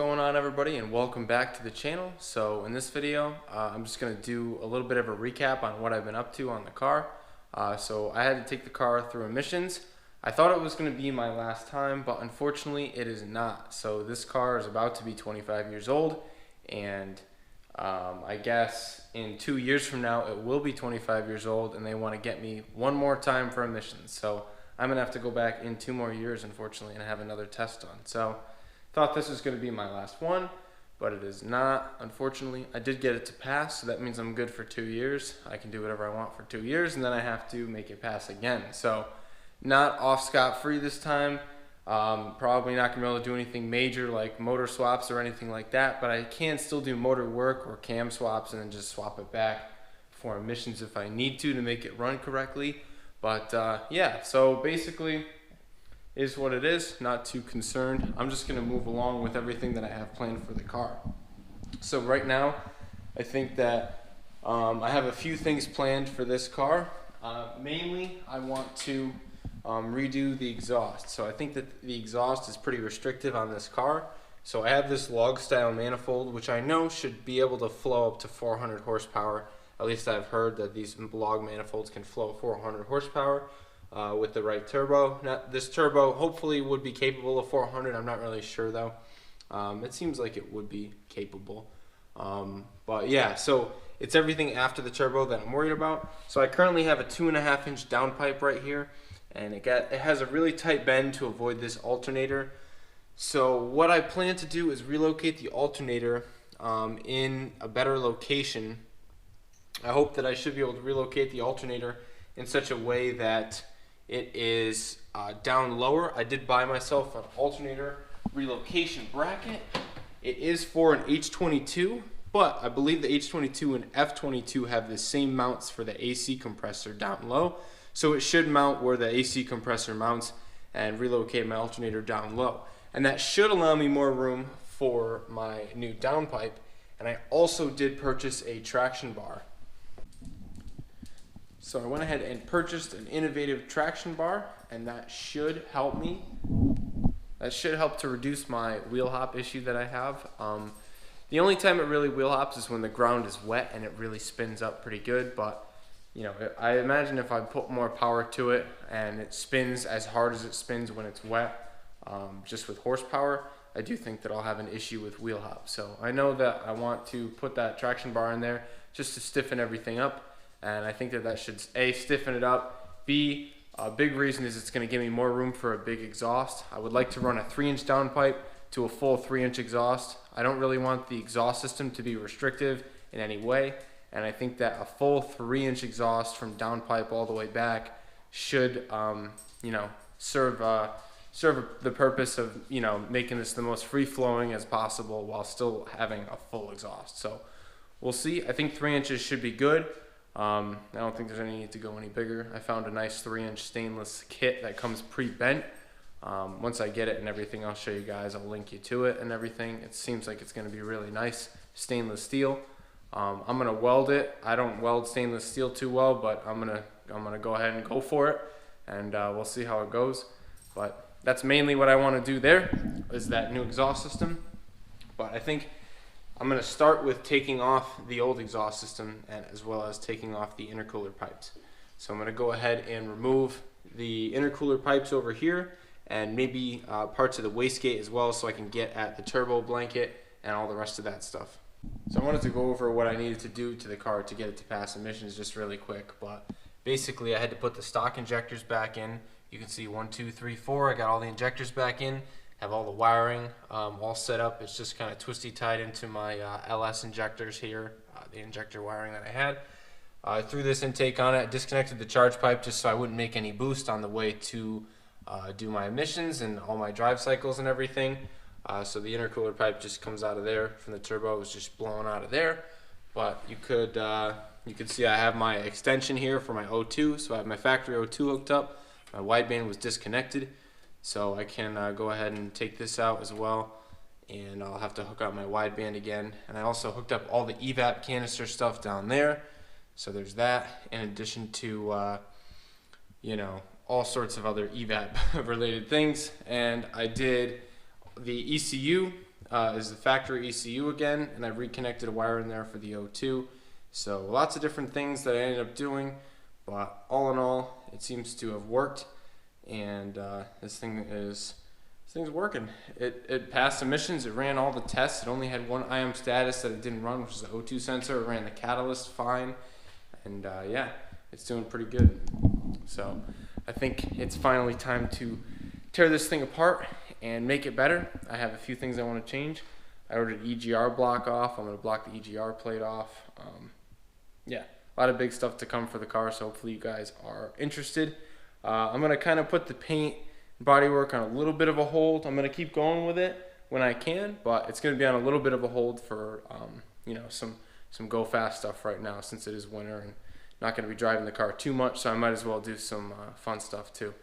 going on, everybody, and welcome back to the channel. So in this video I'm just going to do a little bit of a recap on what I've been up to on the car. So I had to take the car through emissions. I thought it was going to be my last time, but unfortunately it is not. So this car is about to be 25 years old, and I guess in 2 years from now it will be 25 years old, and they want to get me one more time for emissions. So I'm going to have to go back in 2 more years, unfortunately, and have another test done. So thought this was going to be my last one, but it is not, unfortunately. I did get it to pass, so that means I'm good for 2 years. I can do whatever I want for 2 years, and then I have to make it pass again. So not off scot-free this time. Probably not going to be able to do anything major like motor swaps or anything like that, but I can still do motor work or cam swaps and then just swap it back for emissions if I need to make it run correctly. But yeah, so basically is what it is. Not too concerned. I'm just going to move along with everything that I have planned for the car. So right now I think that I have a few things planned for this car. Mainly I want to redo the exhaust. So I think that the exhaust is pretty restrictive on this car. So I have this log style manifold, which I know should be able to flow up to 400 horsepower. At least I've heard that these log manifolds can flow 400 horsepower with the right turbo. Now, this turbo hopefully would be capable of 400. I'm not really sure though. It seems like it would be capable. But yeah, so it's everything after the turbo that I'm worried about. So I currently have a 2.5 inch downpipe right here, and it has a really tight bend to avoid this alternator. So what I plan to do is relocate the alternator in a better location. I hope that I should be able to relocate the alternator in such a way that it is down lower. I did buy myself an alternator relocation bracket. It is for an H22, but I believe the H22 and F22 have the same mounts for the AC compressor down low. So it should mount where the AC compressor mounts and relocate my alternator down low. And that should allow me more room for my new downpipe. And I also did purchase a traction bar. So I went ahead and purchased an innovative traction bar, and that should help me. That should help to reduce my wheel hop issue that I have. The only time it really wheel hops is when the ground is wet and it really spins up pretty good. But you know, I imagine if I put more power to it and it spins as hard as it spins when it's wet, just with horsepower, I do think that I'll have an issue with wheel hop. So I know that I want to put that traction bar in there just to stiffen everything up. And I think that that should A, stiffen it up, B, a big reason is it's going to give me more room for a big exhaust. I would like to run a 3-inch downpipe to a full 3-inch exhaust. I don't really want the exhaust system to be restrictive in any way, and I think that a full 3-inch exhaust from downpipe all the way back should you know, serve the purpose of, you know, making this the most free-flowing as possible while still having a full exhaust. So we'll see. I think 3 inches should be good. I don't think there's any need to go any bigger. I found a nice 3-inch stainless kit that comes pre-bent. Once I get it and everything, I'll show you guys. I'll link you to it and everything. It seems like it's going to be really nice stainless steel. I'm going to weld it. I don't weld stainless steel too well, but I'm gonna go ahead and go for it, and we'll see how it goes. But that's mainly what I want to do there, is that new exhaust system. But I think I'm going to start with taking off the old exhaust system, and as well as taking off the intercooler pipes. So I'm going to go ahead and remove the intercooler pipes over here, and maybe parts of the wastegate as well, so I can get at the turbo blanket and all the rest of that stuff. So I wanted to go over what I needed to do to the car to get it to pass emissions just really quick. But basically I had to put the stock injectors back in. You can see 1, 2, 3, 4. I got all the injectors back in. Have all the wiring all set up. It's just kind of twisty tied into my LS injectors here, the injector wiring that I had. I threw this intake on it. I disconnected the charge pipe just so I wouldn't make any boost on the way to do my emissions and all my drive cycles and everything. So the intercooler pipe just comes out of there from the turbo. It was just blowing out of there. But you could see I have my extension here for my O2. So I have my factory O2 hooked up. My wideband was disconnected. So I can go ahead and take this out as well, and I'll have to hook up my wideband again. And I also hooked up all the evap canister stuff down there. So there's that, in addition to you know, all sorts of other evap related things. And I did the ECU is the factory ECU again, and I've reconnected a wire in there for the O2. So lots of different things that I ended up doing, but all in all, it seems to have worked, and this thing's working. It passed emissions. It ran all the tests. It only had one IM status that it didn't run, which is the O2 sensor. It ran the catalyst fine, and yeah, it's doing pretty good. So I think it's finally time to tear this thing apart and make it better. I have a few things I want to change. I ordered EGR block off. I'm going to block the EGR plate off. Yeah, a lot of big stuff to come for the car, so hopefully you guys are interested. I'm going to kind of put the paint bodywork on a little bit of a hold. I'm going to keep going with it when I can, but it's going to be on a little bit of a hold for you know, some go fast stuff right now, since it is winter and not going to be driving the car too much, so I might as well do some fun stuff too.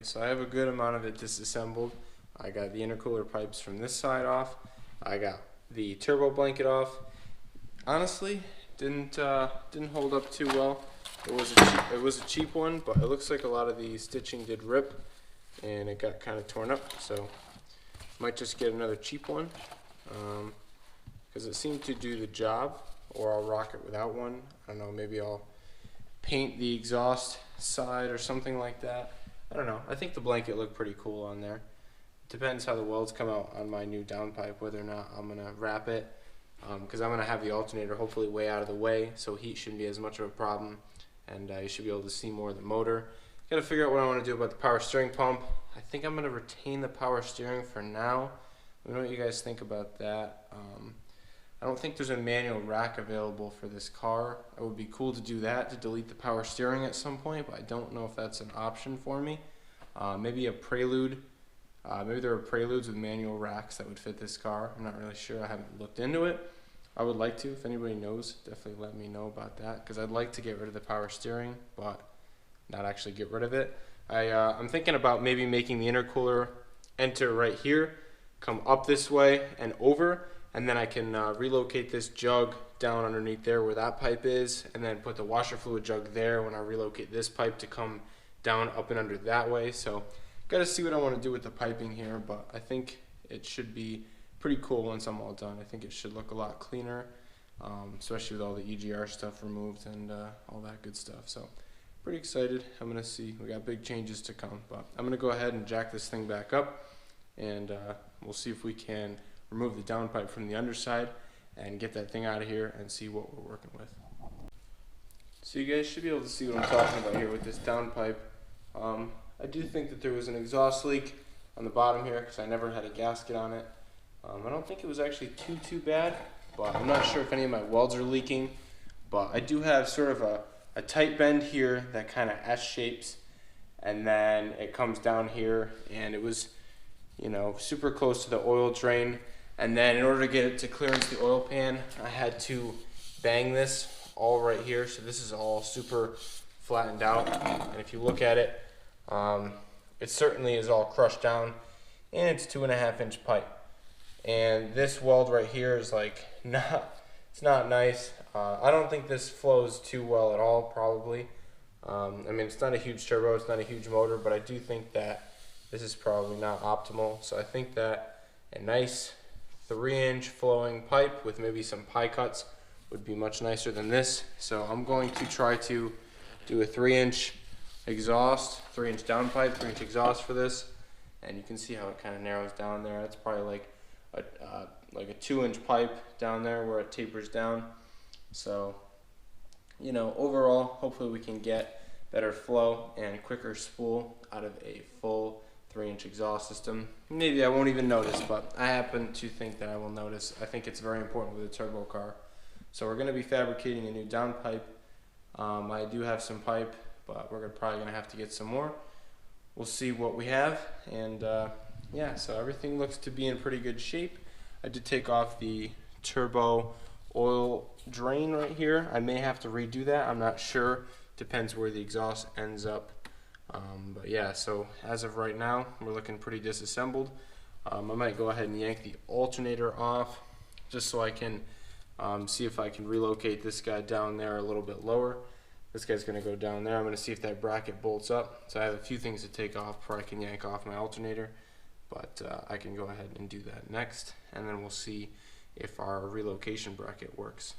So I have a good amount of it disassembled. I got the intercooler pipes from this side off. I got the turbo blanket off. Honestly, didn't hold up too well. It was a cheap one, but it looks like a lot of the stitching did rip, and it got kind of torn up. So might just get another cheap one, because it seemed to do the job. Or I'll rock it without one. I don't know. Maybe I'll paint the exhaust side or something like that. I don't know. I think the blanket looked pretty cool on there. Depends how the welds come out on my new downpipe, whether or not I'm going to wrap it. Because I'm going to have the alternator hopefully way out of the way, so heat shouldn't be as much of a problem. And you should be able to see more of the motor. Got to figure out what I want to do about the power steering pump. I think I'm going to retain the power steering for now. Let me know what you guys think about that. I don't think there's a manual rack available for this car. It would be cool to do that, to delete the power steering at some point, but I don't know if that's an option for me. Maybe a Prelude. Maybe there are Preludes with manual racks that would fit this car. I'm not really sure. I haven't looked into it. I would like to. If anybody knows, definitely let me know about that, because I'd like to get rid of the power steering, but not actually get rid of it. I'm thinking about maybe making the intercooler enter right here, come up this way and over, and then I can relocate this jug down underneath there where that pipe is, and then put the washer fluid jug there when I relocate this pipe to come down up and under that way. So got to see what I want to do with the piping here, but I think it should be pretty cool once I'm all done. I think it should look a lot cleaner, especially with all the EGR stuff removed and all that good stuff. So pretty excited. I'm going to see. We got big changes to come, but I'm going to go ahead and jack this thing back up, and we'll see if we can remove the downpipe from the underside and get that thing out of here and see what we're working with. So you guys should be able to see what I'm talking about here with this downpipe. I do think that there was an exhaust leak on the bottom here, because I never had a gasket on it. I don't think it was actually too bad, but I'm not sure if any of my welds are leaking. But I do have sort of a tight bend here that kind of S-shapes, and then it comes down here, and it was, you know, super close to the oil drain. And then in order to get it to clearance the oil pan, I had to bang this all right here. So this is all super flattened out. And if you look at it, it certainly is all crushed down, and it's 2.5 inch pipe. And this weld right here is like, it's not nice. I don't think this flows too well at all, probably. I mean, it's not a huge turbo, it's not a huge motor, but I do think that this is probably not optimal. So I think that a nice 3-inch flowing pipe with maybe some pie cuts would be much nicer than this. So I'm going to try to do a 3-inch exhaust, 3-inch downpipe, 3-inch exhaust for this, and you can see how it kind of narrows down there. That's probably like a 2-inch pipe down there where it tapers down. So, you know, overall, hopefully we can get better flow and quicker spool out of a full 3-inch exhaust system. Maybe I won't even notice, but I happen to think that I will notice. I think it's very important with a turbo car. So we're going to be fabricating a new downpipe. I do have some pipe, but we're probably going to have to get some more. We'll see what we have, and yeah, so everything looks to be in pretty good shape. I did take off the turbo oil drain right here. I may have to redo that. I'm not sure. Depends where the exhaust ends up. But yeah, so as of right now, we're looking pretty disassembled. I might go ahead and yank the alternator off just so I can see if I can relocate this guy down there a little bit lower. This guy's going to go down there. I'm going to see if that bracket bolts up. So I have a few things to take off before I can yank off my alternator. But I can go ahead and do that next. And then we'll see if our relocation bracket works.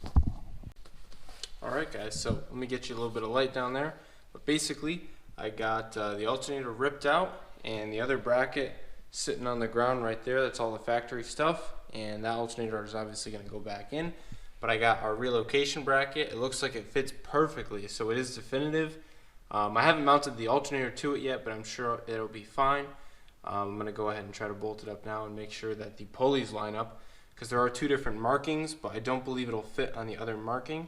Alright guys, so let me get you a little bit of light down there. But basically, I got the alternator ripped out and the other bracket sitting on the ground right there. That's all the factory stuff. And that alternator is obviously going to go back in. But I got our relocation bracket. It looks like it fits perfectly, so it is definitive. I haven't mounted the alternator to it yet, but I'm sure it'll be fine. I'm going to go ahead and try to bolt it up now and make sure that the pulleys line up, because there are two different markings, but I don't believe it'll fit on the other marking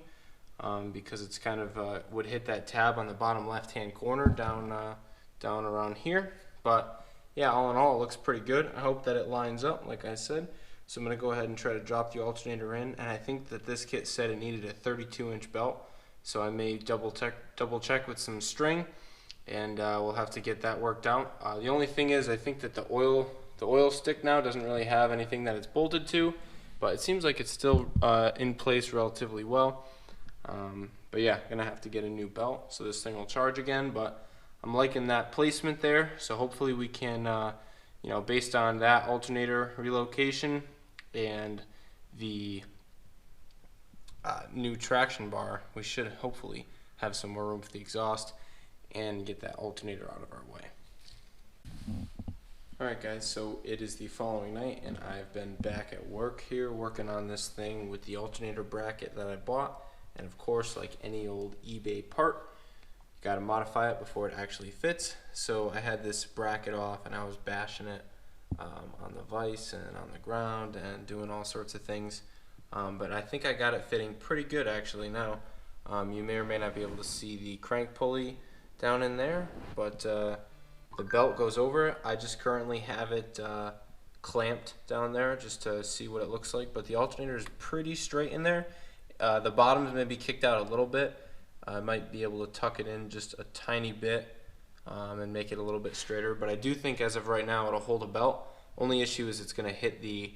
because it's kind of would hit that tab on the bottom left-hand corner down around here. But yeah, all in all, it looks pretty good. I hope that it lines up, like I said. So I'm going to go ahead and try to drop the alternator in, and I think that this kit said it needed a 32-inch belt, so I may double check with some string, and we'll have to get that worked out. The only thing is, I think that the oil stick now doesn't really have anything that it's bolted to, but it seems like it's still in place relatively well. But yeah, gonna have to get a new belt so this thing will charge again. But I'm liking that placement there, so hopefully we can, you know, based on that alternator relocation and the new traction bar, we should hopefully have some more room for the exhaust and get that alternator out of our way. Alright guys, so it is the following night and I've been back at work here working on this thing with the alternator bracket that I bought. And of course, like any old eBay part, you gotta modify it before it actually fits. So I had this bracket off and I was bashing it on the vise and on the ground and doing all sorts of things. But I think I got it fitting pretty good actually now. You may or may not be able to see the crank pulley down in there, but the belt goes over it. I just currently have it clamped down there just to see what it looks like, but the alternator is pretty straight in there. The bottoms may be kicked out a little bit. I might be able to tuck it in just a tiny bit and make it a little bit straighter, but I do think as of right now it'll hold a belt. Only issue is it's going to hit the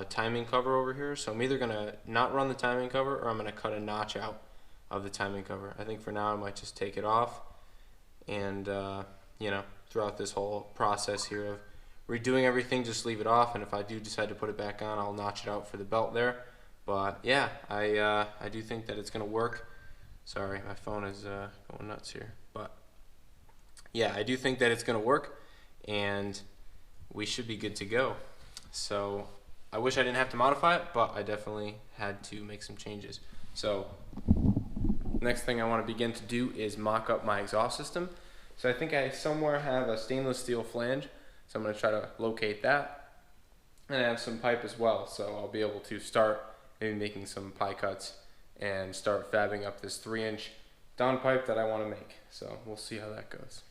timing cover over here, so I'm either going to not run the timing cover or I'm going to cut a notch out of the timing cover. I think for now I might just take it off and you know, throughout this whole process here of redoing everything, just leave it off, and if I do decide to put it back on, I'll notch it out for the belt there. But yeah, I do think that it's going to work. Sorry, my phone is going nuts here. But yeah, I do think that it's going to work, and we should be good to go. So I wish I didn't have to modify it, but I definitely had to make some changes. So next thing I want to begin to do is mock up my exhaust system. So I think I somewhere have a stainless steel flange, so I'm going to try to locate that. And I have some pipe as well, so I'll be able to start maybe making some pie cuts and start fabbing up this 3-inch downpipe that I want to make. So we'll see how that goes.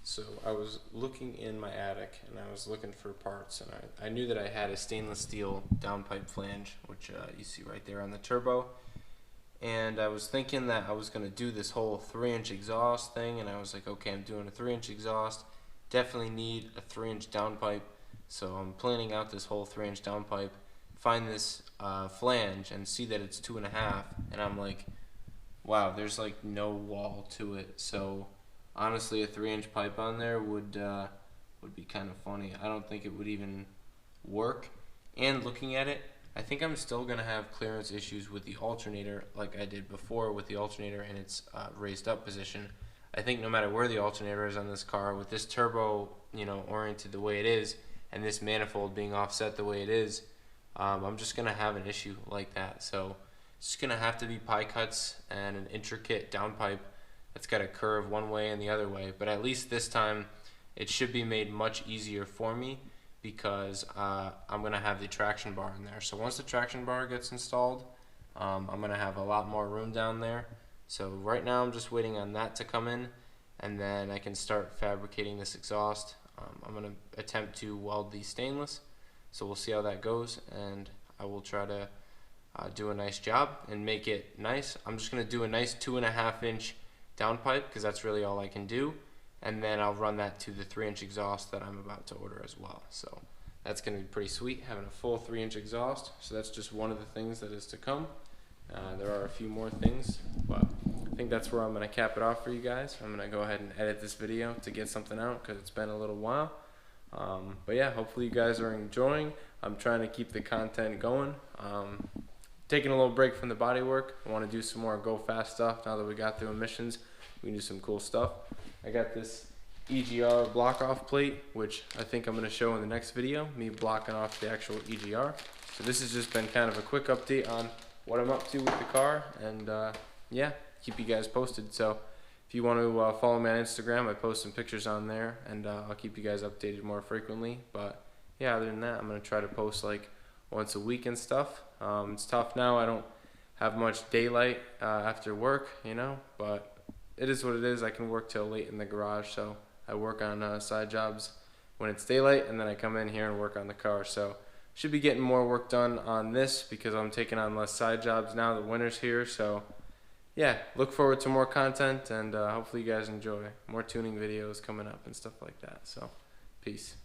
So I was looking in my attic and I was looking for parts, and I knew that I had a stainless steel downpipe flange, which you see right there on the turbo. And I was thinking that I was going to do this whole 3-inch exhaust thing, and I was like, okay, I'm doing a 3-inch exhaust, definitely need a 3-inch downpipe. So I'm planning out this whole 3-inch downpipe, find this flange and see that it's 2.5, and I'm like, wow, there's like no wall to it. So honestly, a 3-inch pipe on there would be kind of funny. I don't think it would even work. And looking at it, I think I'm still going to have clearance issues with the alternator like I did before with the alternator in its raised up position. I think no matter where the alternator is on this car, with this turbo, you know, oriented the way it is, and this manifold being offset the way it is, I'm just going to have an issue like that. So it's just going to have to be pie cuts and an intricate downpipe it's got a curve one way and the other way, but at least this time it should be made much easier for me because I'm going to have the traction bar in there. So once the traction bar gets installed, I'm going to have a lot more room down there. So right now I'm just waiting on that to come in, and then I can start fabricating this exhaust. I'm going to attempt to weld the stainless, so we'll see how that goes, and I will try to do a nice job and make it nice. I'm just going to do a nice 2.5 inch downpipe because that's really all I can do, and then I'll run that to the 3-inch exhaust that I'm about to order as well. So that's going to be pretty sweet, having a full 3-inch exhaust. So that's just one of the things that is to come. There are a few more things, but I think that's where I'm going to cap it off for you guys. I'm going to go ahead and edit this video to get something out because it's been a little while. But yeah, hopefully you guys are enjoying. I'm trying to keep the content going. Taking a little break from the body work. I want to do some more go fast stuff now that we got through emissions. We can do some cool stuff. I got this EGR block off plate, which I think I'm going to show in the next video, me blocking off the actual EGR. So this has just been kind of a quick update on what I'm up to with the car, and yeah, keep you guys posted. So if you want to follow me on Instagram, I post some pictures on there, and I'll keep you guys updated more frequently. But yeah, other than that, I'm going to try to post like once a week and stuff. It's tough now. I don't have much daylight after work, you know, but it is what it is. I can work till late in the garage, so I work on side jobs when it's daylight, and then I come in here and work on the car. So should be getting more work done on this because I'm taking on less side jobs now that winter's here. So yeah, look forward to more content, and hopefully you guys enjoy more tuning videos coming up and stuff like that. So peace.